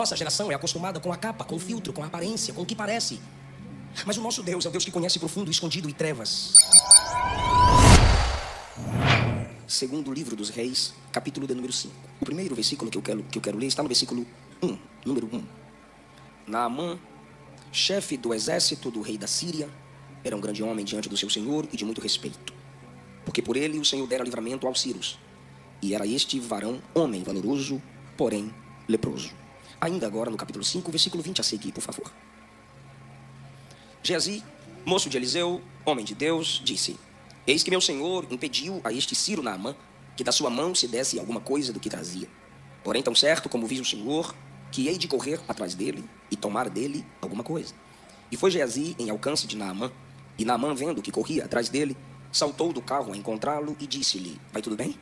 Nossa geração é acostumada com a capa, com o filtro, com a aparência, com o que parece. Mas o nosso Deus é o Deus que conhece profundo, escondido e trevas. Segundo livro dos Reis, capítulo de número 5. O primeiro versículo que eu quero ler está no versículo 1, número 1. Naamã, chefe do exército do rei da Síria, era um grande homem diante do seu senhor e de muito respeito, porque por ele o Senhor dera livramento aos sírios. E era este varão homem valoroso, porém leproso. Ainda agora no capítulo 5, versículo 20 a seguir, por favor. Geazi, moço de Eliseu, homem de Deus, disse: eis que meu senhor impediu a este Sírio Naamã que da sua mão se desse alguma coisa do que trazia. Porém, tão certo como vi o Senhor, que hei de correr atrás dele e tomar dele alguma coisa. E foi Geazi em alcance de Naamã, e Naamã, vendo que corria atrás dele, saltou do carro a encontrá-lo e disse-lhe: vai tudo bem?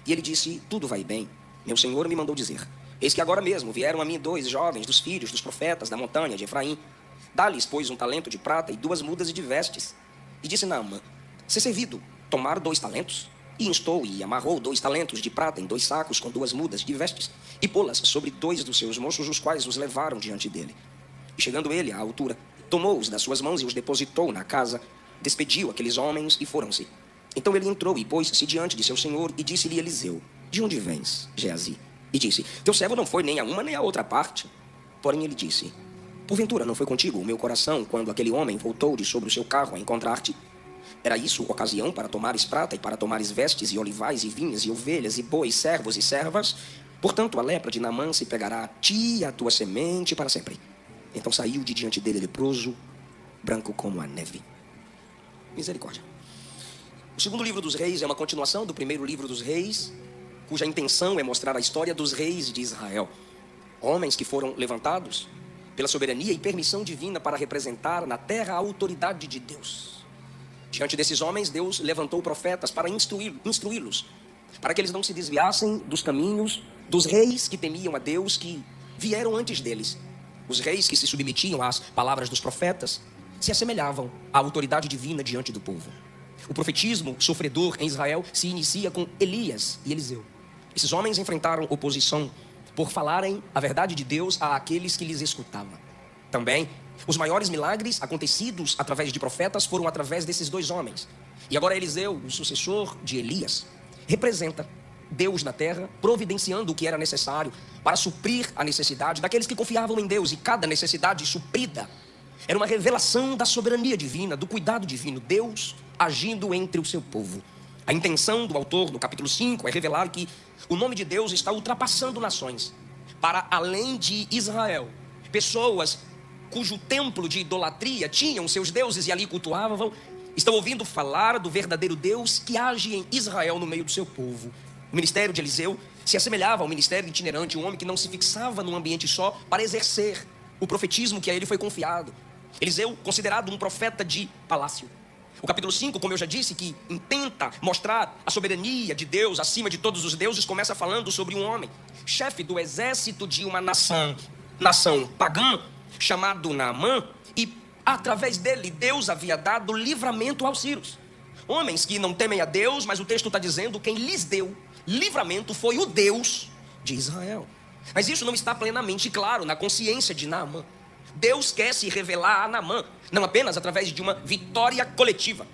E ele disse: tudo vai bem. Meu senhor me mandou dizer: eis que agora mesmo vieram a mim 2 jovens dos filhos dos profetas da montanha de Efraim. Dá-lhes, pois, 1 talento de prata e 2 mudas de vestes. E disse Naamã: se servido tomar 2 talentos? E instou e amarrou 2 talentos de prata em 2 sacos com 2 mudas de vestes, e pô-las sobre 2 dos seus moços, os quais os levaram diante dele. E chegando ele à altura, tomou-os das suas mãos e os depositou na casa, despediu aqueles homens e foram-se. Então ele entrou e pôs-se diante de seu senhor e disse-lhe Eliseu: de onde vens, Geazi? E disse: teu servo não foi nem a uma nem a outra parte. Porém ele disse: porventura não foi contigo o meu coração quando aquele homem voltou de sobre o seu carro a encontrar-te? Era isso ocasião para tomares prata e para tomares vestes e olivais e vinhas e ovelhas e bois, servos e servas? Portanto a lepra de Naamã se pegará a ti e a tua semente para sempre. Então saiu de diante dele leproso, branco como a neve. Misericórdia. O segundo livro dos Reis é uma continuação do primeiro livro dos Reis, cuja intenção é mostrar a história dos reis de Israel. Homens que foram levantados pela soberania e permissão divina para representar na terra a autoridade de Deus. Diante desses homens, Deus levantou profetas para instruí-los, para que eles não se desviassem dos caminhos dos reis que temiam a Deus, que vieram antes deles. Os reis que se submetiam às palavras dos profetas se assemelhavam à autoridade divina diante do povo. O profetismo sofredor em Israel se inicia com Elias e Eliseu. Esses homens enfrentaram oposição por falarem a verdade de Deus àqueles que lhes escutavam. Também, os maiores milagres acontecidos através de profetas foram através desses 2 homens. E agora Eliseu, o sucessor de Elias, representa Deus na terra, providenciando o que era necessário para suprir a necessidade daqueles que confiavam em Deus. E cada necessidade suprida era uma revelação da soberania divina, do cuidado divino, Deus agindo entre o seu povo. A intenção do autor, no capítulo 5, é revelar que o nome de Deus está ultrapassando nações. Para além de Israel, pessoas cujo templo de idolatria tinham seus deuses e ali cultuavam, estão ouvindo falar do verdadeiro Deus que age em Israel no meio do seu povo. O ministério de Eliseu se assemelhava ao ministério itinerante, um homem que não se fixava num ambiente só para exercer o profetismo que a ele foi confiado. Eliseu, considerado um profeta de palácio. O capítulo 5, como eu já disse, que intenta mostrar a soberania de Deus acima de todos os deuses, começa falando sobre um homem, chefe do exército de uma nação pagã, chamado Naamã, e através dele Deus havia dado livramento aos sírios. Homens que não temem a Deus, mas o texto está dizendo quem lhes deu livramento foi o Deus de Israel. Mas isso não está plenamente claro na consciência de Naamã. Deus quer se revelar a Naamã, não apenas através de uma vitória coletiva.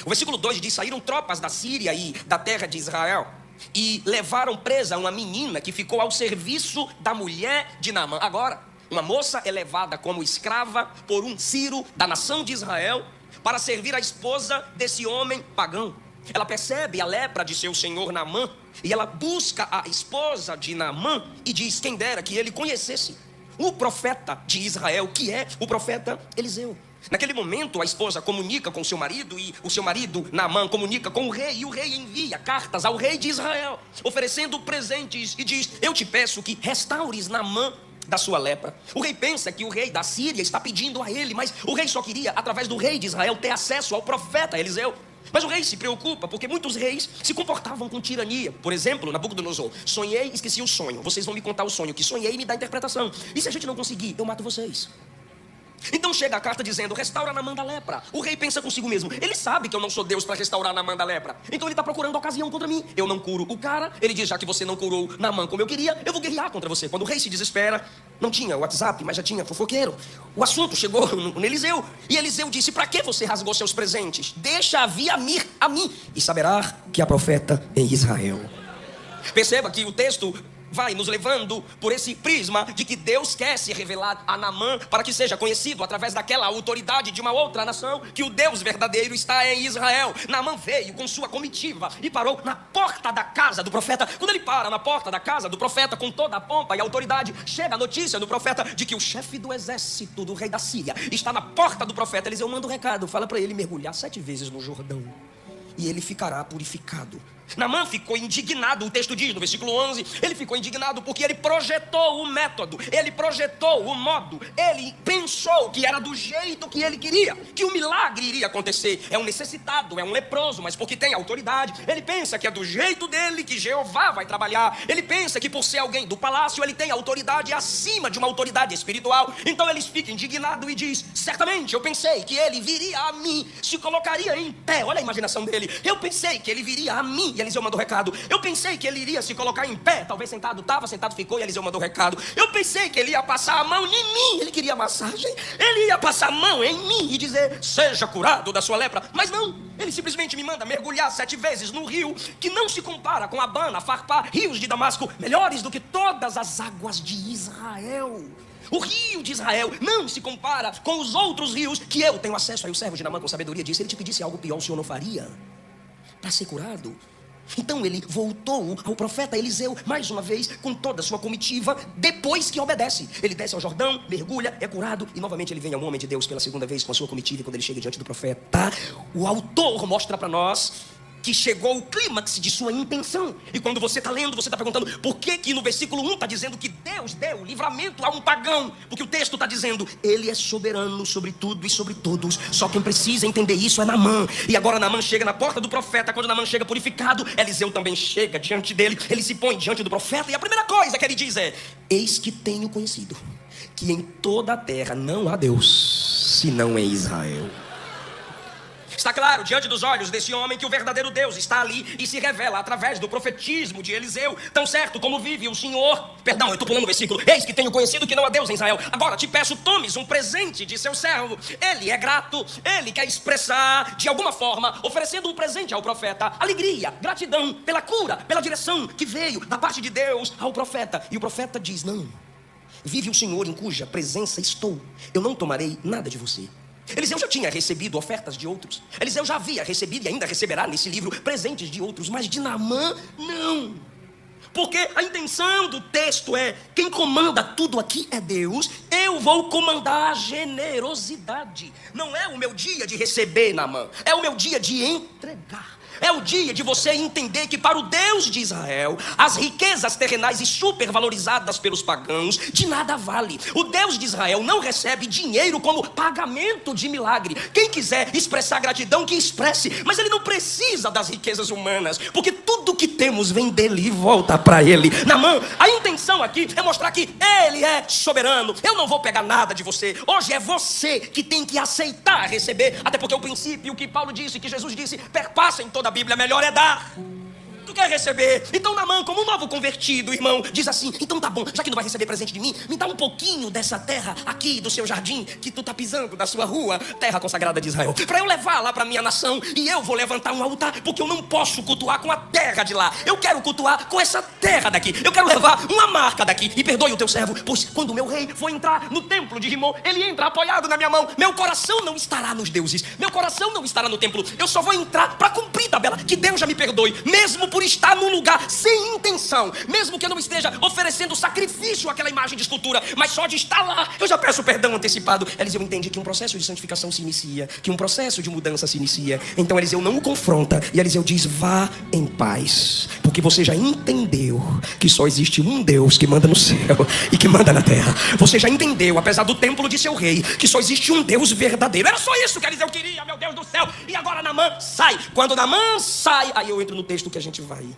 O versículo 2 diz: saíram tropas da Síria e da terra de Israel e levaram presa uma menina que ficou ao serviço da mulher de Naamã. Agora, uma moça é levada como escrava por um Ciro da nação de Israel para servir a esposa desse homem pagão. Ela percebe a lepra de seu senhor Naamã e ela busca a esposa de Naamã e diz: quem dera que ele conhecesse o profeta de Israel, que é o profeta Eliseu. Naquele momento a esposa comunica com seu marido e o seu marido Naamã comunica com o rei, e o rei envia cartas ao rei de Israel oferecendo presentes e diz: eu te peço que restaures Naamã da sua lepra. O rei pensa que o rei da Síria está pedindo a ele, mas o rei só queria, através do rei de Israel, ter acesso ao profeta Eliseu. Mas o rei se preocupa porque muitos reis se comportavam com tirania. Por exemplo, Nabucodonosor: sonhei, esqueci o sonho, vocês vão me contar o sonho que sonhei e me dar a interpretação, e se a gente não conseguir, eu mato vocês. Então chega a carta dizendo: restaura Naamã da lepra. O rei pensa consigo mesmo: ele sabe que eu não sou Deus para restaurar Naamã da lepra. Então ele está procurando ocasião contra mim. Eu não curo o cara. Ele diz: já que você não curou Naamã como eu queria, eu vou guerrear contra você. Quando o rei se desespera, não tinha WhatsApp, mas já tinha fofoqueiro. O assunto chegou no Eliseu. E Eliseu disse: para que você rasgou seus presentes? Deixa vir a mim e saberá que há profeta em Israel. Perceba que o texto vai nos levando por esse prisma de que Deus quer se revelar a Naamã para que seja conhecido através daquela autoridade de uma outra nação que o Deus verdadeiro está em Israel. Naamã veio com sua comitiva e parou na porta da casa do profeta. Quando ele para na porta da casa do profeta com toda a pompa e autoridade, chega a notícia do profeta de que o chefe do exército do rei da Síria está na porta do profeta. Eliseu manda um recado, fala para ele mergulhar 7 vezes no Jordão e ele ficará purificado. Naamã ficou indignado, o texto diz no versículo 11, ele ficou indignado porque ele projetou o método, ele projetou o modo, ele pensou que era do jeito que ele queria, que o milagre iria acontecer. É um necessitado, é um leproso, mas porque tem autoridade, ele pensa que é do jeito dele que Jeová vai trabalhar. Ele pensa que por ser alguém do palácio, ele tem autoridade acima de uma autoridade espiritual. Então ele fica indignado e diz: certamente eu pensei que ele viria a mim, se colocaria em pé. Olha a imaginação dele. Eu pensei que ele viria a mim. E Eliseu mandou recado: eu pensei que ele iria se colocar em pé. Talvez sentado estava, sentado ficou. E Eliseu mandou recado: eu pensei que ele ia passar a mão em mim. Ele queria massagem. Ele ia passar a mão em mim e dizer: seja curado da sua lepra. Mas não, ele simplesmente me manda mergulhar 7 vezes no rio que não se compara com Abana, Farpá, rios de Damasco, melhores do que todas as águas de Israel. O rio de Israel não se compara com os outros rios que eu tenho acesso. Aí o servo de Naamã com sabedoria disse: ele te pedisse algo pior, o senhor não faria para ser curado? Então ele voltou ao profeta Eliseu mais uma vez com toda a sua comitiva. Depois que obedece, ele desce ao Jordão, mergulha, é curado. E novamente ele vem ao homem de Deus pela segunda vez com a sua comitiva. E quando ele chega diante do profeta, o autor mostra para nós que chegou o clímax de sua intenção. E quando você está lendo, você está perguntando: por que no versículo 1 está dizendo que Deus deu livramento a um pagão? Porque o texto está dizendo: ele é soberano sobre tudo e sobre todos. Só quem precisa entender isso é Naamã. E agora Naamã chega na porta do profeta. Quando Naamã chega purificado, Eliseu também chega diante dele. Ele se põe diante do profeta e a primeira coisa que ele diz é: eis que tenho conhecido que em toda a terra não há Deus senão em Israel. Está claro diante dos olhos desse homem que o verdadeiro Deus está ali e se revela através do profetismo de Eliseu. Tão certo como vive o Senhor. Perdão, eu estou pulando o versículo. Eis que tenho conhecido que não há Deus em Israel. Agora te peço, tomes um presente de seu servo. Ele é grato, ele quer expressar de alguma forma, oferecendo um presente ao profeta, alegria, gratidão pela cura, pela direção que veio da parte de Deus ao profeta. E o profeta diz: não, vive o Senhor em cuja presença estou, eu não tomarei nada de você. Eliseu já tinha recebido ofertas de outros. Eliseu já havia recebido e ainda receberá nesse livro presentes de outros. Mas de Naamã, não. Porque a intenção do texto é: quem comanda tudo aqui é Deus. Eu vou comandar a generosidade. Não é o meu dia de receber, Naamã, é o meu dia de entregar. É o dia de você entender que para o Deus de Israel, as riquezas terrenais e supervalorizadas pelos pagãos de nada vale. O Deus de Israel não recebe dinheiro como pagamento de milagre. Quem quiser expressar gratidão, que expresse, mas ele não precisa das riquezas humanas, porque tudo que temos vem dele e volta para ele. Naamã, a intenção aqui é mostrar que ele é soberano. Eu não vou pegar nada de você. Hoje é você que tem que aceitar receber, até porque o princípio que Paulo disse, que Jesus disse, perpassa em toda a Bíblia: melhor é dar. Tu quer receber? Então Naamã, como um novo convertido, irmão, diz assim: então tá bom, já que não vai receber presente de mim, me dá um pouquinho dessa terra aqui do seu jardim, que tu tá pisando da sua rua, terra consagrada de Israel, para eu levar lá para minha nação. E eu vou levantar um altar, porque eu não posso cultuar com a terra de lá. Eu quero cultuar com essa terra daqui. Eu quero levar uma marca daqui. E perdoe o teu servo, pois quando o meu rei for entrar no templo de Rimon, ele entra apoiado na minha mão. Meu coração não estará nos deuses, meu coração não estará no templo. Eu só vou entrar para cumprir tabela. Que Deus já me perdoe, mesmo por estar num lugar sem intenção, mesmo que eu não esteja oferecendo sacrifício àquela imagem de escultura, mas só de estar lá, eu já peço perdão antecipado. Eliseu entende que um processo de santificação se inicia, que um processo de mudança se inicia. Então Eliseu não o confronta, e Eliseu diz: vá em paz, porque você já entendeu que só existe um Deus que manda no céu e que manda na terra. Você já entendeu, apesar do templo de seu rei, que só existe um Deus verdadeiro. Era só isso que Eliseu queria, meu Deus do céu. E agora Naamã sai. Quando Naamã sai, aí eu entro no texto que a gente vai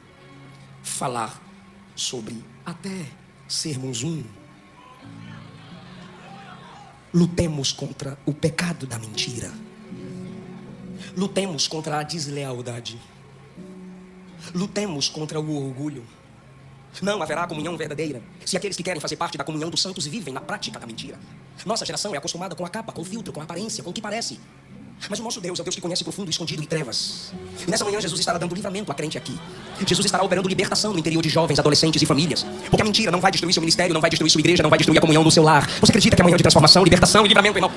falar sobre até sermos um. Lutemos contra o pecado da mentira. Lutemos contra a deslealdade. Lutemos contra o orgulho. Não haverá comunhão verdadeira se aqueles que querem fazer parte da comunhão dos santos vivem na prática da mentira. Nossa geração é acostumada com a capa, com o filtro, com a aparência, com o que parece. Mas o nosso Deus é o Deus que conhece profundo, escondido e trevas. E nessa manhã Jesus estará dando livramento a crente aqui. Jesus estará operando libertação no interior de jovens, adolescentes e famílias. Porque a mentira não vai destruir seu ministério, não vai destruir sua igreja, não vai destruir a comunhão do seu lar. Você acredita que é manhã de transformação, libertação e livramento, irmão?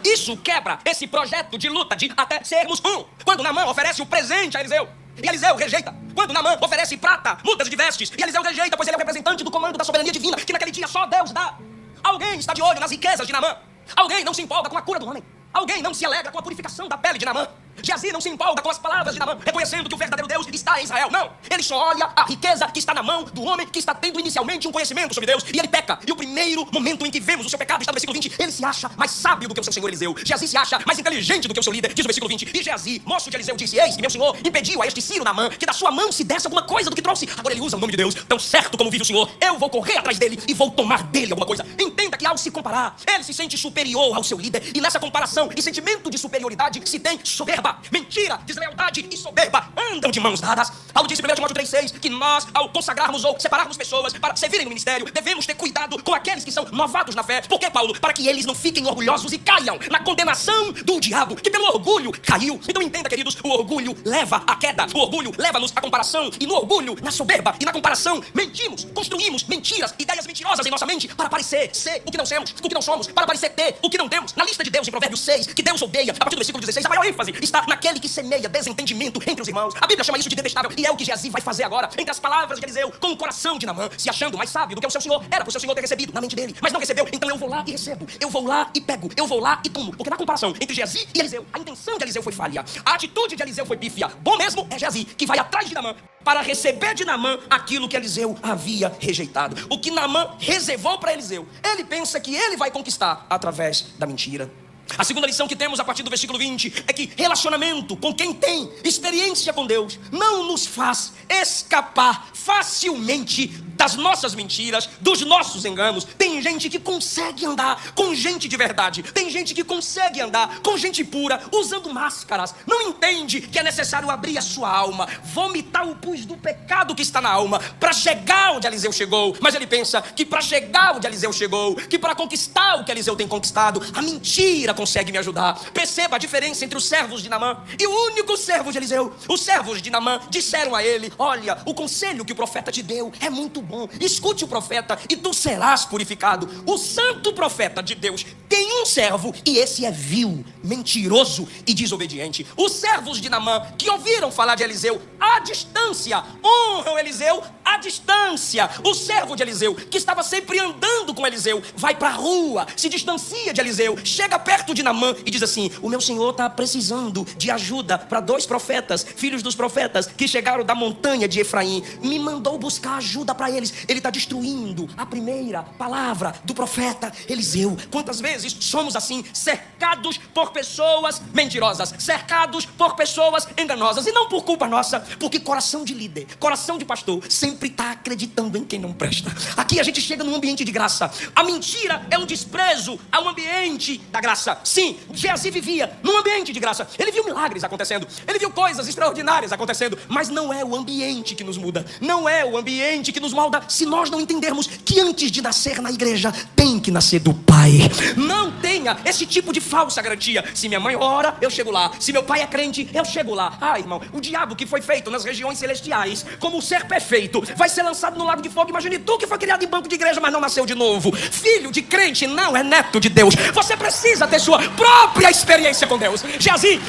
Isso quebra esse projeto de luta de até sermos um. Quando Naamã oferece o presente a Eliseu, e Eliseu rejeita. Quando Naamã oferece prata, mudas de vestes, e Eliseu rejeita, pois ele é o representante do comando da soberania divina, que naquele dia só Deus dá. Alguém está de olho nas riquezas de Naamã. Alguém não se empolga com a cura do homem. Alguém não se alegra com a purificação da pele de Naamã. Geazi não se empolga com as palavras de Naamã, reconhecendo que o verdadeiro Deus está em Israel. Não, ele só olha a riqueza que está na mão do homem que está tendo inicialmente um conhecimento sobre Deus, e ele peca. E o primeiro momento em que vemos o seu pecado está no versículo 20. Ele se acha mais sábio do que o seu senhor Eliseu. Geazi se acha mais inteligente do que o seu líder, diz o versículo 20. E Geazi, moço de Eliseu, disse: eis que meu senhor impediu a este Ciro Naamã que da sua mão se desse alguma coisa do que trouxe. Agora ele usa o nome de Deus. Tão certo como vive o senhor, eu vou correr atrás dele e vou tomar dele alguma coisa. Entenda que ao se comparar, ele se sente superior ao seu líder, e nessa comparação e sentimento de superioridade se tem soberba, mentira, deslealdade e soberba andam de mãos dadas. Paulo disse em 1 Timóteo 3,6 que nós, ao consagrarmos ou separarmos pessoas para servirem no ministério, devemos ter cuidado com aqueles que são novatos na fé. Por quê, Paulo? Para que eles não fiquem orgulhosos e caiam na condenação do diabo, que pelo orgulho caiu. Então entenda, queridos, o orgulho leva à queda, o orgulho leva-nos à comparação, e no orgulho, na soberba e na comparação, mentimos, construímos mentiras, ideias mentirosas em nossa mente para parecer ser o que não somos, para parecer ter o que não temos. Na lista de Deus, em Provérbios 6, que Deus odeia, a partir do versículo 16, a maior ênfase está naquele que semeia desentendimento entre os irmãos. A Bíblia chama isso de detestável, e é o que Geazi vai fazer agora, entre as palavras de Eliseu, com o coração de Naamã, se achando mais sábio do que o seu senhor. Era para o seu senhor ter recebido na mente dele, mas não recebeu. Então eu vou lá e recebo, eu vou lá e pego, eu vou lá e tomo. Porque na comparação entre Geazi e Eliseu, a intenção de Eliseu foi falha, a atitude de Eliseu foi pífia. Bom mesmo é Geazi, que vai atrás de Naamã para receber de Naamã aquilo que Eliseu havia rejeitado. O que Naamã reservou para Eliseu, ele pensa que ele vai conquistar através da mentira. A segunda lição que temos a partir do versículo 20 é que relacionamento com quem tem experiência com Deus não nos faz escapar facilmente das nossas mentiras, dos nossos enganos. Tem gente que consegue andar com gente de verdade, tem gente que consegue andar com gente pura, usando máscaras. Não entende que é necessário abrir a sua alma, vomitar o pus do pecado que está na alma, para chegar onde Eliseu chegou. Mas ele pensa que para chegar onde Eliseu chegou, que para conquistar o que Eliseu tem conquistado, a mentira consegue me ajudar. Perceba a diferença entre os servos de Naamã e o único servo de Eliseu. Os servos de Naamã disseram a ele: olha, o conselho que o profeta te deu é muito bom, escute o profeta e tu serás purificado. O santo profeta de Deus tem um servo, e esse é vil, mentiroso e desobediente. Os servos de Naamã, que ouviram falar de Eliseu à distância, honram Eliseu à distância. O servo de Eliseu, que estava sempre andando com Eliseu, vai para a rua, se distancia de Eliseu, chega perto de Naamã e diz assim: o meu senhor está precisando de ajuda para 2 profetas, filhos dos profetas, que chegaram da montanha de Efraim. Me mandou buscar ajuda para eles. Ele está destruindo a primeira palavra do profeta Eliseu. Quantas vezes somos assim, cercados por pessoas mentirosas, cercados por pessoas enganosas, e não por culpa nossa, porque coração de líder, coração de pastor, sempre está acreditando em quem não presta. Aqui a gente chega num ambiente de graça. A mentira é um desprezo ao ambiente da graça. Sim, Geazi vivia num ambiente de graça. Ele viu milagres acontecendo, ele viu coisas extraordinárias acontecendo, mas não é o ambiente que nos muda, não é o ambiente que nos molda, se nós não entendermos que antes de nascer na igreja, tem que nascer do Pai. Não tenha esse tipo de falsa garantia. Se minha mãe ora, eu chego lá. Se meu pai é crente, eu chego lá. Ah, irmão, o diabo que foi feito nas regiões celestiais como o ser perfeito vai ser lançado no lago de fogo. Imagine tu que foi criado em banco de igreja, mas não nasceu de novo. Filho de crente não é neto de Deus. Você precisa ter sua própria experiência com Deus. Geazi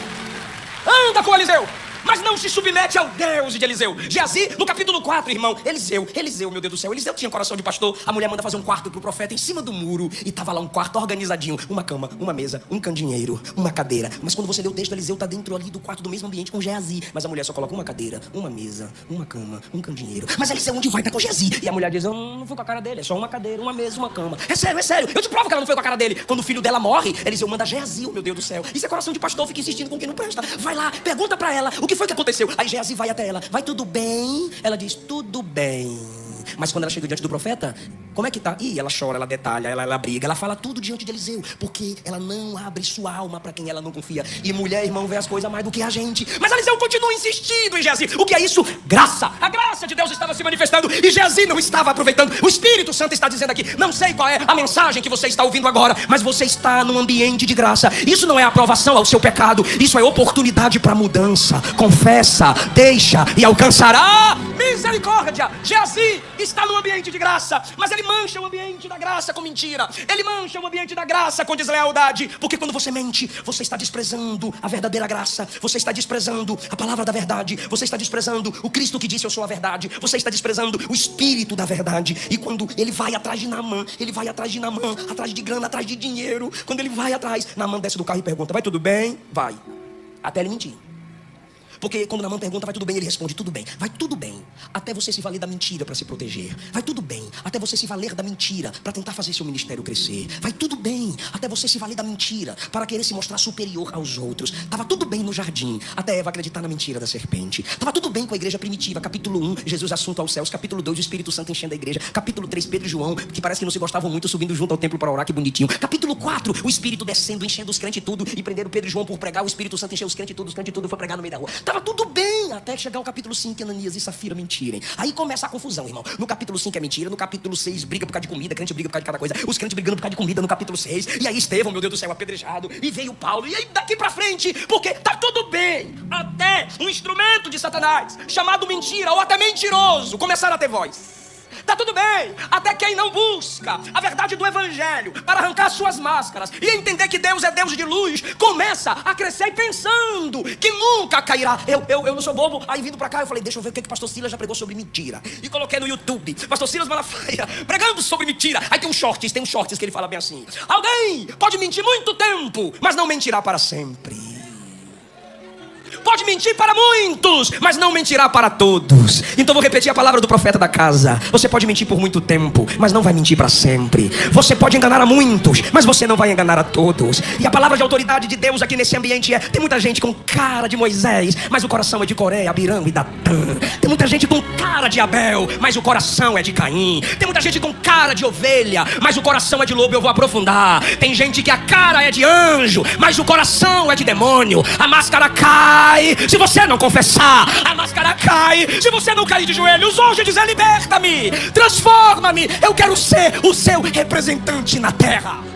anda com Eliseu, mas não se submete ao Deus de Eliseu. Geazi, no capítulo 4, irmão, Eliseu, meu Deus do céu, Eliseu tinha coração de pastor. A mulher manda fazer um quarto pro profeta em cima do muro, e tava lá um quarto organizadinho, uma cama, uma mesa, um candeeiro, uma cadeira. Mas quando você lê o texto, Eliseu tá dentro ali do quarto do mesmo ambiente com Geazi, mas a mulher só coloca uma cadeira, uma mesa, uma cama, um candeeiro. Mas Eliseu, onde vai, tá com Geazi? E a mulher diz: eu não fui com a cara dele, é só uma cadeira, uma mesa, uma cama. É sério, eu te provo que ela não foi com a cara dele. Quando o filho dela morre, Eliseu manda Geazi, meu Deus do céu. Isso é coração de pastor, fica insistindo com quem não presta. Vai lá, pergunta pra ela o que foi que aconteceu. Aí Geazi vai até ela: vai tudo bem? Ela diz: tudo bem. Mas quando ela chega diante do profeta, como é que tá? Ih, ela chora, ela detalha, ela briga, ela fala tudo diante de Eliseu, porque ela não abre sua alma para quem ela não confia. E mulher, irmão, vê as coisas mais do que a gente. Mas Eliseu continua insistindo em Geazi. O que é isso? Graça. A graça de Deus estava se manifestando e Geazi não estava aproveitando. O Espírito Santo está dizendo aqui, não sei qual é a mensagem que você está ouvindo agora, mas você está num ambiente de graça. Isso não é aprovação ao seu pecado, isso é oportunidade para mudança. Confessa, deixa e alcançará misericórdia. Geazi está num ambiente de graça, mas ele mancha o ambiente da graça com mentira. Ele mancha o ambiente da graça com deslealdade, porque quando você mente, você está desprezando a verdadeira graça, você está desprezando a palavra da verdade, você está desprezando o Cristo que disse eu sou a verdade, você está desprezando o Espírito da verdade. E quando ele vai atrás de Naamã, atrás de grana, atrás de dinheiro, quando ele vai atrás, Naamã desce do carro e pergunta, vai tudo bem? Vai. Até ele mentir. Porque quando Naamã pergunta, vai tudo bem? Ele responde, tudo bem. Vai tudo bem, até você se valer da mentira para se proteger. Vai tudo bem, até você se valer da mentira para tentar fazer seu ministério crescer. Vai tudo bem, até você se valer da mentira para querer se mostrar superior aos outros. Estava tudo bem no jardim, até Eva acreditar na mentira da serpente. Estava tudo bem com a igreja primitiva. Capítulo 1, Jesus assunto aos céus. Capítulo 2, o Espírito Santo enchendo a igreja. Capítulo 3, Pedro e João, que parece que não se gostavam muito, subindo junto ao templo para orar, que bonitinho. Capítulo 4, o Espírito descendo, enchendo os crentes e tudo, e prenderam Pedro e João por pregar. O Espírito Santo encheu os crentes e tudo foi pregar no meio da rua. Estava tudo bem, até chegar ao capítulo 5, Ananias e Safira mentirem. Aí começa a confusão, irmão. No capítulo 5 é mentira, no capítulo 6 briga por causa de comida, crente briga por causa de cada coisa, os crentes brigando por causa de comida no capítulo 6, e aí Estevão, meu Deus do céu, apedrejado, e veio Paulo, e aí daqui pra frente, porque tá tudo bem, até um instrumento de Satanás, chamado mentira, ou até mentiroso, começaram a ter voz. Tá tudo bem, até quem não busca a verdade do evangelho para arrancar suas máscaras e entender que Deus é Deus de luz, começa a crescer e pensando que nunca cairá. Eu não sou bobo. Aí vindo pra cá eu falei, deixa eu ver o que pastor Silas já pregou sobre mentira, e coloquei no YouTube, pastor Silas Malafaia pregando sobre mentira. Aí tem um shorts que ele fala bem assim: alguém pode mentir muito tempo, mas não mentirá para sempre. Pode mentir para muitos, mas não mentirá para todos. Então vou repetir a palavra do profeta da casa. Você pode mentir por muito tempo, mas não vai mentir para sempre. Você pode enganar a muitos, mas você não vai enganar a todos. E a palavra de autoridade de Deus aqui nesse ambiente é: tem muita gente com cara de Moisés, mas o coração é de Coré, Abirão e Datã. Tem muita gente com cara de Abel, mas o coração é de Caim. Tem muita gente com cara de ovelha, mas o coração é de lobo. Eu vou aprofundar. Tem gente que a cara é de anjo, mas o coração é de demônio. A máscara cai se você não confessar, a máscara cai se você não cair de joelhos hoje e dizer: liberta-me, transforma-me, eu quero ser o seu representante na terra.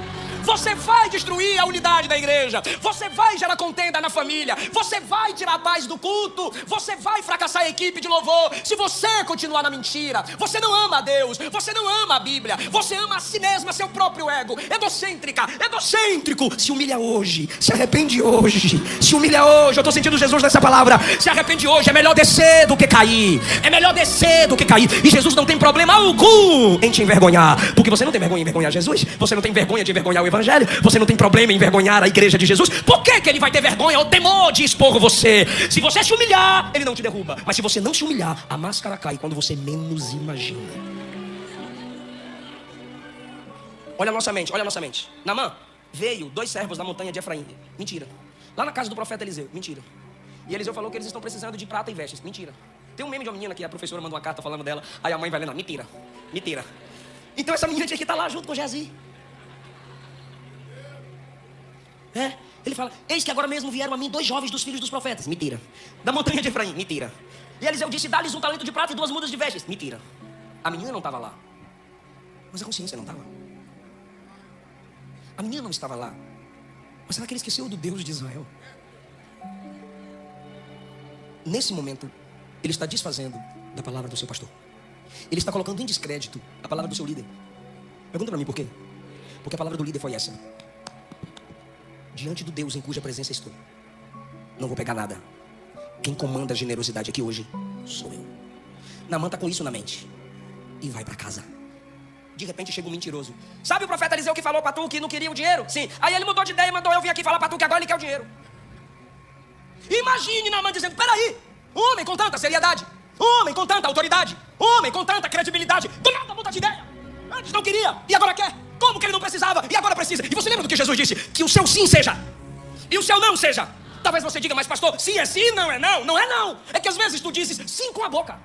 Você vai destruir a unidade da igreja, você vai gerar contenda na família, você vai tirar a paz do culto, você vai fracassar a equipe de louvor se você continuar na mentira. Você não ama a Deus, você não ama a Bíblia, você ama a si mesmo, a seu próprio ego. Egocêntrico. Se humilha hoje, se arrepende hoje, se humilha hoje. Eu estou sentindo Jesus nessa palavra. Se arrepende hoje, é melhor descer do que cair. E Jesus não tem problema algum em te envergonhar, porque você não tem vergonha em envergonhar Jesus, você não tem vergonha de envergonhar o Evangelho, você não tem problema em envergonhar a igreja de Jesus. Por que ele vai ter vergonha ou temor de expor você? Se você se humilhar, ele não te derruba. Mas se você não se humilhar, a máscara cai quando você menos imagina. Olha a nossa mente. Naamã veio 2 servos da montanha de Efraim. Mentira. Lá na casa do profeta Eliseu. Mentira. E Eliseu falou que eles estão precisando de prata e vestes. Mentira. Tem um meme de uma menina que a professora mandou uma carta falando dela, aí a mãe vai lendo: mentira. Então essa menina tinha que estar lá junto com Geazi. Ele fala: eis que agora mesmo vieram a mim 2 jovens dos filhos dos profetas. Mentira. Da montanha de Efraim. Mentira. E Eliseu disse: dá-lhes 1 talento de prata e 2 mudas de vestes. Mentira. A menina não estava lá, mas a consciência não estava. A menina não estava lá, mas será que ele esqueceu do Deus de Israel? Nesse momento, ele está desfazendo da palavra do seu pastor. Ele está colocando em descrédito a palavra do seu líder. Pergunta para mim por quê? Porque a palavra do líder foi essa: diante do Deus em cuja presença estou, não vou pegar nada. Quem comanda a generosidade aqui hoje sou eu. Naamã está com isso na mente e vai para casa. De repente chega um mentiroso. Sabe o profeta Eliseu que falou para tu que não queria o dinheiro? Sim. Aí ele mudou de ideia e mandou eu vir aqui falar para tu que agora ele quer o dinheiro. Imagine Naamã dizendo: peraí, um homem com tanta seriedade, um homem com tanta autoridade, um homem com tanta credibilidade, do nada muda de ideia. Antes não queria e agora quer. Como que ele não precisava e agora precisa? E você lembra do que Jesus disse? Que o seu sim seja e o seu não seja. Talvez você diga: mas pastor, sim é sim, não é não. Não é não. É que às vezes tu dizes sim com a boca.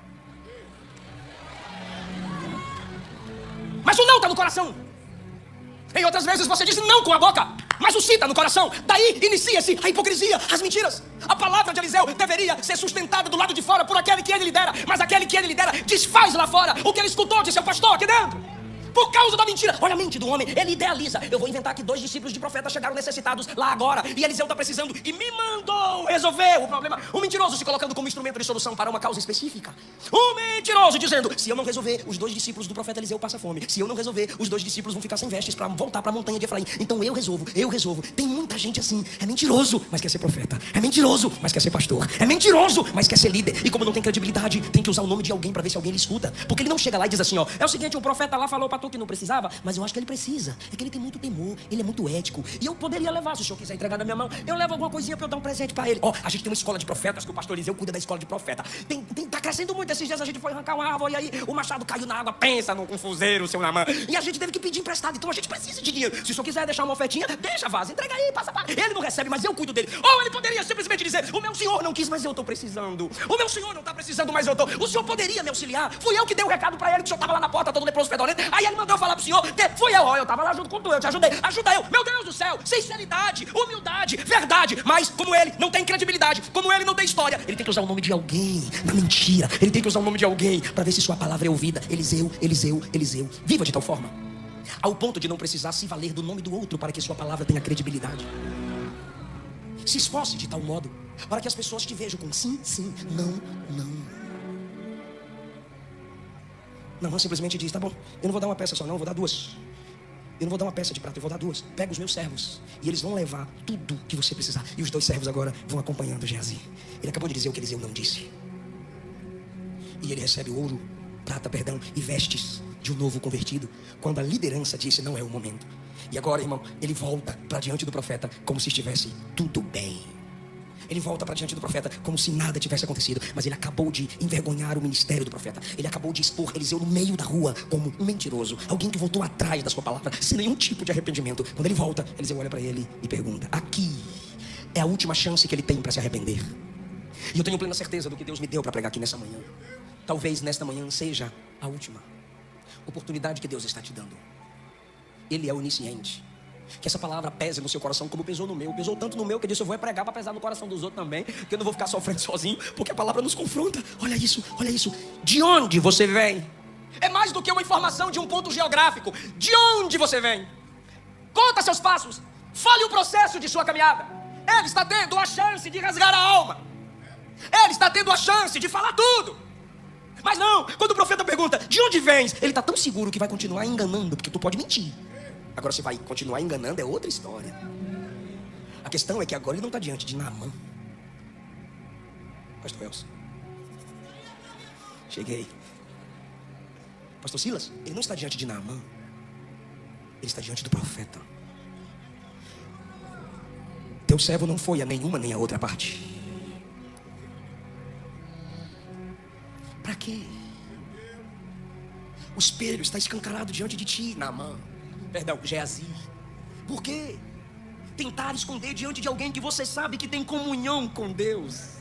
Mas o não está no coração. Em outras vezes você diz não com a boca, mas o sim está no coração. Daí inicia-se a hipocrisia, as mentiras. A palavra de Eliseu deveria ser sustentada do lado de fora por aquele que ele lidera, mas aquele que ele lidera desfaz lá fora o que ele escutou de seu pastor aqui dentro. Por causa da mentira. Olha a mente do homem, ele idealiza. Eu vou inventar que 2 discípulos de profeta chegaram necessitados lá agora, e Eliseu está precisando e me mandou resolver o problema. O mentiroso se colocando como instrumento de solução para uma causa específica. O mentiroso dizendo: se eu não resolver, os 2 discípulos do profeta Eliseu passam fome. Se eu não resolver, os 2 discípulos vão ficar sem vestes para voltar para a montanha de Efraim. Então eu resolvo. Tem muita gente assim. É mentiroso, mas quer ser profeta. É mentiroso, mas quer ser pastor. É mentiroso, mas quer ser líder. E como não tem credibilidade, tem que usar o nome de alguém para ver se alguém lhe escuta. Porque ele não chega lá e diz assim: ó, é o seguinte, o profeta lá falou para tu que não precisava, mas eu acho que ele precisa. É que ele tem muito temor, ele é muito ético. E eu poderia levar, se o senhor quiser entregar na minha mão, eu levo alguma coisinha para eu dar um presente para ele. Ó, a gente tem uma escola de profetas, que o pastor Eliseu cuida da escola de profeta. Tá crescendo muito. Esses dias a gente foi arrancar uma árvore, e aí o machado caiu na água. Pensa num confuseiro, seu Naamã. E a gente teve que pedir emprestado. Então a gente precisa de dinheiro. Se o senhor quiser deixar uma ofertinha, deixa, vaza, entrega aí, passa para. Ele não recebe, mas eu cuido dele. Ou ele poderia simplesmente dizer: o meu senhor não quis, mas eu tô precisando. O meu senhor não tá precisando, mas eu tô. O senhor poderia me auxiliar. Fui eu que dei o recado para ele, que o senhor tava lá na porta, todo leproso fedorento. Aí ele mandou eu falar pro senhor: fui eu, ó, eu tava lá junto com tu, eu te ajudei. Ajuda eu. Meu Deus do céu, sinceridade, humildade, verdade. Mas como ele não tem credibilidade, como ele não tem história, ele tem que usar o nome de alguém na mentira. Ele tem que usar o nome de alguém para ver se sua palavra é ouvida. Eliseu. Viva de tal forma ao ponto de não precisar se valer do nome do outro para que sua palavra tenha credibilidade. Se esforce de tal modo para que as pessoas te vejam com sim, não. Não simplesmente diz: tá bom, eu não vou dar uma peça só não, eu vou dar 2. Eu não vou dar uma peça de prata, eu vou dar 2. Pega os meus servos e eles vão levar tudo que você precisar. E os 2 servos agora vão acompanhando Geazi. Ele acabou de dizer o que Eliseu não disse. E ele recebe ouro, prata, e vestes de um novo convertido, quando a liderança disse: não é o momento. E agora, irmão, ele volta para diante do profeta como se estivesse tudo bem. Ele volta para diante do profeta como se nada tivesse acontecido. Mas ele acabou de envergonhar o ministério do profeta. Ele acabou de expor Eliseu no meio da rua como um mentiroso, alguém que voltou atrás da sua palavra sem nenhum tipo de arrependimento. Quando ele volta, Eliseu olha para ele e pergunta: aqui é a última chance que ele tem para se arrepender. E eu tenho plena certeza do que Deus me deu para pregar aqui nessa manhã. Talvez nesta manhã seja a última oportunidade que Deus está te dando. Ele é onisciente. Que essa palavra pese no seu coração como pesou no meu. Pesou tanto no meu que eu disse: eu vou pregar para pesar no coração dos outros também, que eu não vou ficar sofrendo sozinho, porque a palavra nos confronta. Olha isso. De onde você vem? É mais do que uma informação de um ponto geográfico. De onde você vem? Conta seus passos. Fale o processo de sua caminhada. Ele está tendo a chance de rasgar a alma. Ele está tendo a chance de falar tudo. Mas não, quando o profeta pergunta: de onde vens? Ele está tão seguro que vai continuar enganando, porque tu pode mentir. Agora você vai continuar enganando, é outra história. A questão é que agora ele não está diante de Naamã. Pastor Elcio, cheguei. Pastor Silas, ele não está diante de Naamã. Ele está diante do profeta. Teu servo não foi a nenhuma nem a outra parte. Para quê? O espelho está escancarado diante de ti, Naamã. Geazi. Por quê? Tentar esconder diante de alguém que você sabe que tem comunhão com Deus.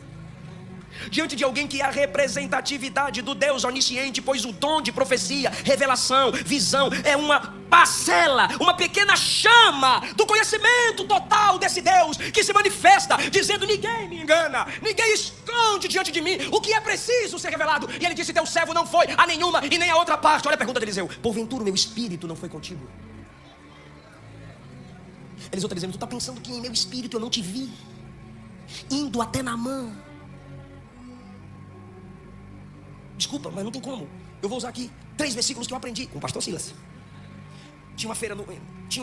Diante de alguém que é a representatividade do Deus onisciente, pois o dom de profecia, revelação, visão é uma parcela, uma pequena chama do conhecimento total desse Deus que se manifesta dizendo: ninguém me engana, ninguém esconde diante de mim o que é preciso ser revelado. E ele disse: teu servo não foi a nenhuma e nem a outra parte. Olha a pergunta de Eliseu: porventura o meu espírito não foi contigo? Eliseu está dizendo: tu está pensando que em meu espírito eu não te vi indo até Naamã? Desculpa, mas não tem como. Eu vou usar aqui 3 versículos que eu aprendi com o pastor Silas. Tinha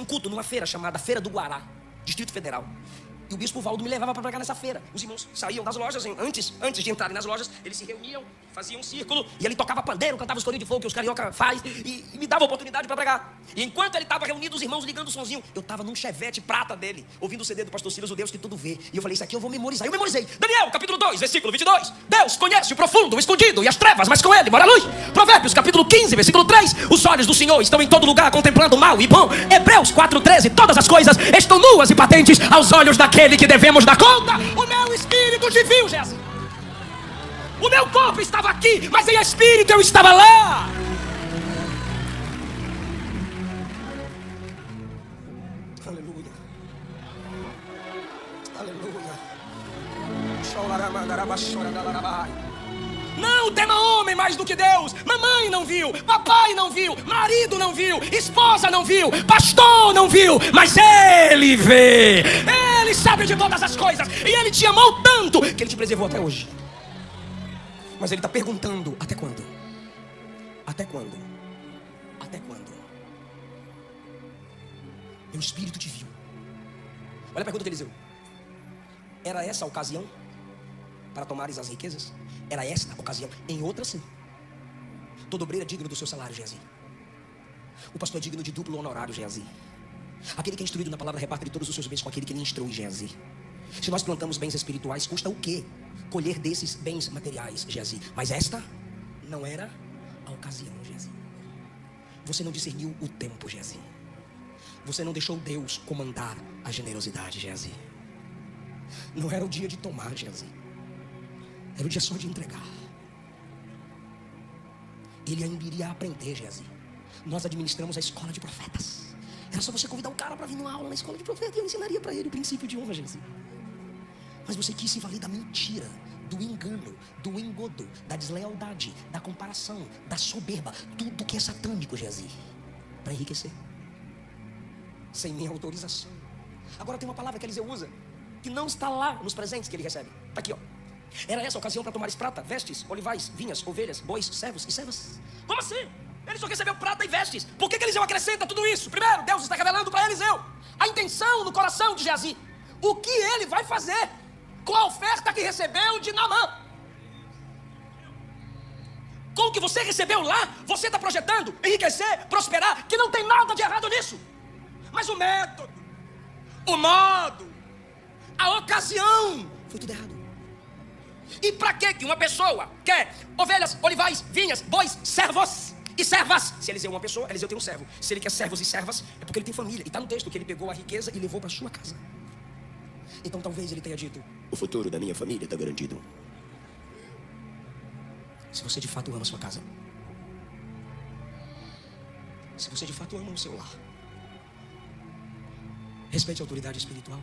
um culto numa feira chamada Feira do Guará, Distrito Federal. E o bispo Valdo me levava para pregar nessa feira. Os irmãos saíam das lojas, antes de entrarem nas lojas, eles se reuniam, faziam um círculo, e ele tocava pandeiro, cantava os corinhos de fogo que os carioca faz, e me dava a oportunidade para pregar. E enquanto ele estava reunido, os irmãos ligando o sonzinho, eu estava num chevette prata dele, ouvindo o CD do pastor Silas, o Deus que tudo vê. E eu falei: isso aqui eu vou memorizar. Eu memorizei. Daniel, capítulo 2, versículo 22. Deus conhece o profundo, o escondido e as trevas, mas com ele mora a luz. Provérbios, capítulo 15, versículo 3. Os olhos do Senhor estão em todo lugar, contemplando o mal e bom. Hebreus 4:13. Todas as coisas estão nuas e patentes aos olhos daquele que devemos dar conta. O meu espírito te viu, Jesus. O meu corpo estava aqui, mas em espírito eu estava lá. Aleluia. Aleluia. Não tema homem mais do que Deus. Mamãe não viu, papai não viu, marido não viu, esposa não viu, pastor não viu, mas Ele vê. Ele sabe de todas as coisas. E Ele te amou tanto que Ele te preservou até hoje. Mas Ele está perguntando: até quando? Até quando? Até quando? Meu espírito te viu. Olha a pergunta de Eliseu. Era essa a ocasião para tomares as riquezas? Era esta a ocasião? Em outra sim. Todo obreiro é digno do seu salário, Geazi. O pastor é digno de duplo honorário, Geazi. Aquele que é instruído na palavra reparte de todos os seus bens com aquele que lhe instrui, Geazi. Se nós plantamos bens espirituais, custa o quê? Colher desses bens materiais, Geazi. Mas esta não era a ocasião, Geazi. Você não discerniu o tempo, Geazi. Você não deixou Deus comandar a generosidade, Geazi. Não era o dia de tomar, Geazi. Era o dia só de entregar. Ele ainda iria aprender, Geazi. Nós administramos a escola de profetas. Era só você convidar um cara para vir numa aula na escola de profeta e eu ensinaria para ele o princípio de honra, Geazi. Mas você quis se valer da mentira, do engano, do engodo, da deslealdade, da comparação, da soberba, tudo que é satânico, Geazi, para enriquecer. Sem minha autorização. Agora tem uma palavra que Eliseu usa, que não está lá nos presentes que ele recebe. Está aqui, ó. Era essa a ocasião para tomares prata, vestes, olivais, vinhas, ovelhas, bois, servos e servas. Como assim? Ele só recebeu prata e vestes. Por que Eliseu acrescenta tudo isso? Primeiro, Deus está revelando para Eliseu a intenção no coração de Geazi. O que ele vai fazer com a oferta que recebeu de Naamã. Com o que você recebeu lá, você está projetando enriquecer, prosperar, que não tem nada de errado nisso. Mas o método, o modo, a ocasião, foi tudo errado. E para que uma pessoa quer ovelhas, olivais, vinhas, bois, servos e servas? Se Eliseu é uma pessoa, Eliseu tem um servo. Se ele quer servos e servas, é porque ele tem família. E está no texto que ele pegou a riqueza e levou para sua casa. Então talvez ele tenha dito: o futuro da minha família está garantido. Se você de fato ama a sua casa, se você de fato ama o seu lar, respeite a autoridade espiritual.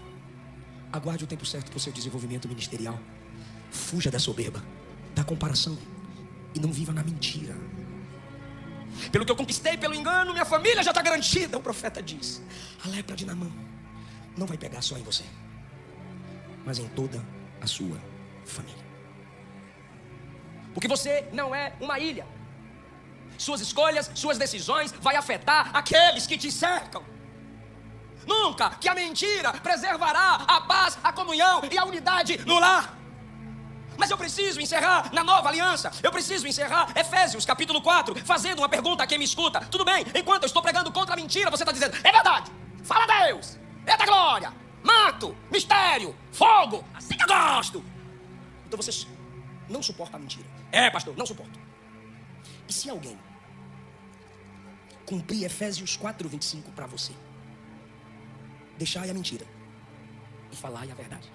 Aguarde o tempo certo para o seu desenvolvimento ministerial. Fuja da soberba, da comparação, e não viva na mentira. Pelo que eu conquistei, pelo engano, minha família já está garantida. O profeta diz: a lepra de Naamã não vai pegar só em você, mas em toda a sua família. Porque você não é uma ilha. Suas escolhas, suas decisões vai afetar aqueles que te cercam. Nunca que a mentira preservará a paz, a comunhão e a unidade no lar. Mas eu preciso encerrar na nova aliança. Eu preciso encerrar Efésios capítulo 4 fazendo uma pergunta a quem me escuta. Tudo bem, enquanto eu estou pregando contra a mentira, você está dizendo: é verdade, fala a Deus, eita glória, manto, mistério, fogo, assim que eu gosto. Então você não suporta a mentira. É, pastor, não suporto. E se alguém cumprir Efésios 4:25 para você, deixai a mentira e falai a verdade.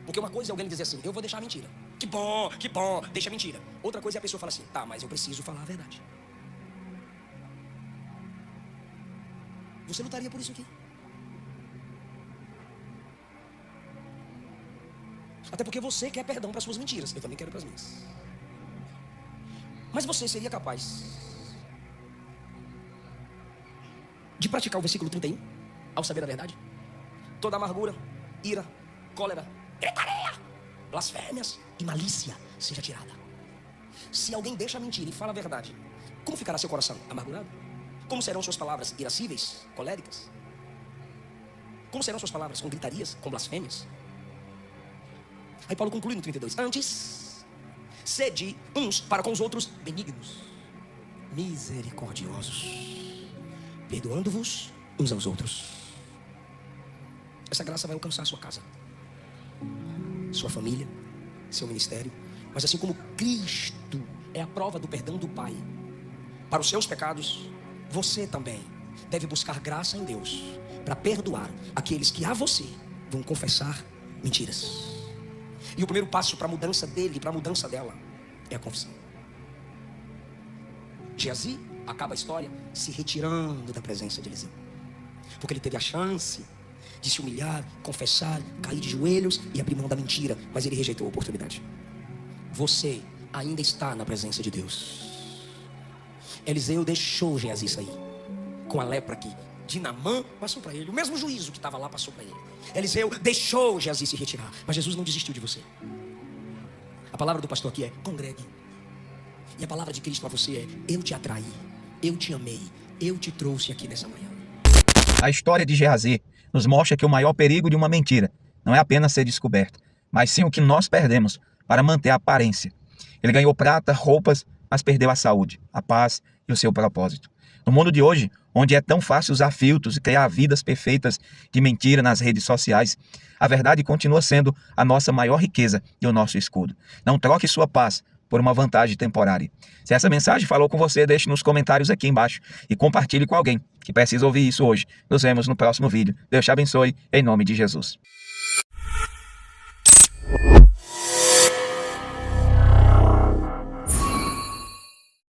Porque uma coisa é alguém dizer assim: eu vou deixar a mentira. Que bom, deixa a mentira. Outra coisa é a pessoa falar assim: tá, mas eu preciso falar a verdade. Você lutaria por isso aqui? Até porque você quer perdão para suas mentiras. Eu também quero para as minhas. Mas você seria capaz de praticar o versículo 31 ao saber a verdade? Toda amargura, ira, cólera, gritaria, blasfêmias e malícia seja tirada. Se alguém deixa a mentira e fala a verdade, como ficará seu coração? Amargurado? Como serão suas palavras? Irascíveis? Coléricas? Como serão suas palavras? Com gritarias? Com blasfêmias? Aí Paulo conclui no 32: antes, sede uns para com os outros benignos, misericordiosos, perdoando-vos uns aos outros. Essa graça vai alcançar a sua casa, sua família, seu ministério. Mas assim como Cristo é a prova do perdão do Pai para os seus pecados, você também deve buscar graça em Deus para perdoar aqueles que a você vão confessar mentiras. E o primeiro passo para a mudança dele, para a mudança dela, é a confissão. Geazi acaba a história se retirando da presença de Eliseu. porque ele teve a chance de se humilhar, confessar, cair de joelhos e abrir mão da mentira, mas ele rejeitou a oportunidade. Você ainda está na presença de Deus. Eliseu deixou Geazi sair com a lepra que de Naamã passou para ele. O mesmo juízo que estava lá passou para ele. Eliseu deixou Geazi se retirar, mas Jesus não desistiu de você. A palavra do pastor aqui é: congregue. E a palavra de Cristo para você é: eu te atraí, eu te amei, eu te trouxe aqui nessa manhã. A história de Geazi nos mostra que o maior perigo de uma mentira não é apenas ser descoberta, mas sim o que nós perdemos para manter a aparência. Ele ganhou prata, roupas, mas perdeu a saúde, a paz e o seu propósito. No mundo de hoje, onde é tão fácil usar filtros e criar vidas perfeitas de mentira nas redes sociais, a verdade continua sendo a nossa maior riqueza e o nosso escudo. Não troque sua paz por uma vantagem temporária. Se essa mensagem falou com você, deixe nos comentários aqui embaixo e compartilhe com alguém que precisa ouvir isso hoje. Nos vemos no próximo vídeo. Deus te abençoe, em nome de Jesus.